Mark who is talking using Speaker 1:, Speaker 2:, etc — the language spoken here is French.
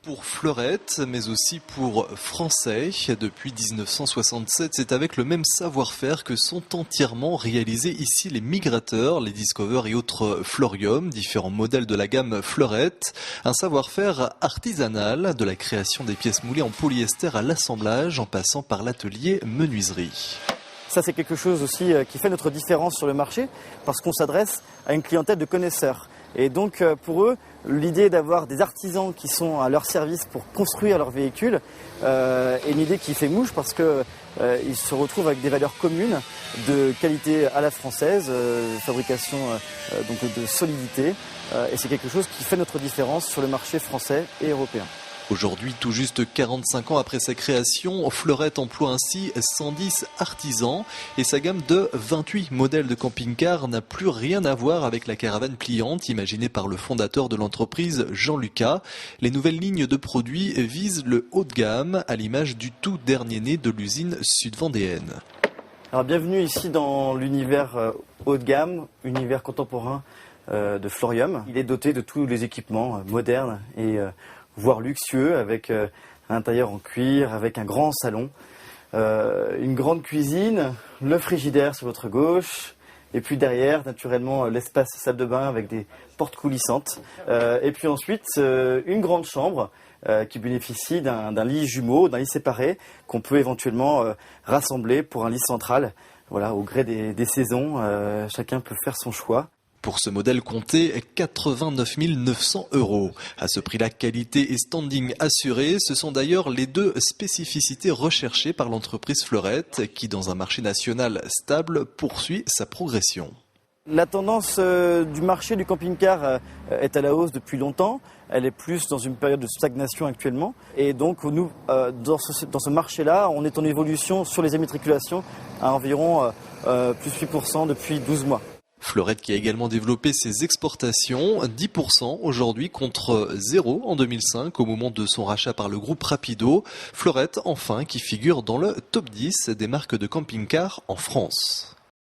Speaker 1: pour Fleurette, mais aussi pour Français. Depuis 1967, c'est avec le même savoir-faire que sont entièrement réalisés ici les Migrateurs, les Discover et autres Florium, différents modèles de la gamme Fleurette. Un savoir-faire artisanal, de la création des pièces moulées en polyester à l'assemblage, en passant par l'atelier menuiserie.
Speaker 2: Ça, c'est quelque chose aussi qui fait notre différence sur le marché, parce qu'on s'adresse à une clientèle de connaisseurs. Et donc, pour eux, l'idée d'avoir des artisans qui sont à leur service pour construire leur véhicule est une idée qui fait mouche, parce qu'ils se retrouvent avec des valeurs communes de qualité à la française, fabrication donc de solidité. Et c'est quelque chose qui fait notre différence sur le marché français et européen.
Speaker 1: Aujourd'hui, tout juste 45 ans après sa création, Fleurette emploie ainsi 110 artisans et sa gamme de 28 modèles de camping-car n'a plus rien à voir avec la caravane pliante imaginée par le fondateur de l'entreprise, Jean Lucas. Les nouvelles lignes de produits visent le haut de gamme à l'image du tout dernier né de l'usine sud-vendéenne.
Speaker 2: Alors bienvenue ici dans l'univers haut de gamme, univers contemporain de Florium. Il est doté de tous les équipements modernes et voire luxueux, avec un intérieur en cuir, avec un grand salon, une grande cuisine, le frigidaire sur votre gauche, et puis derrière, naturellement, l'espace salle de bain avec des portes coulissantes. Et puis ensuite, une grande chambre qui bénéficie d'un lit jumeau, d'un lit séparé, qu'on peut éventuellement rassembler pour un lit central. Voilà, au gré des saisons, chacun peut faire son choix.
Speaker 1: Pour ce modèle compté 89 900 €. À ce prix-là, qualité et standing assurés, ce sont d'ailleurs les deux spécificités recherchées par l'entreprise Fleurette, qui dans un marché national stable poursuit sa progression.
Speaker 2: La tendance du marché du camping-car est à la hausse depuis longtemps. Elle est plus dans une période de stagnation actuellement. Et donc nous, dans ce marché-là, on est en évolution sur les immatriculations à environ plus 8% depuis 12 mois.
Speaker 1: Fleurette qui a également développé ses exportations, 10% aujourd'hui contre 0 en 2005 au moment de son rachat par le groupe Rapido. Fleurette enfin qui figure dans le top 10 des marques de camping-car en France.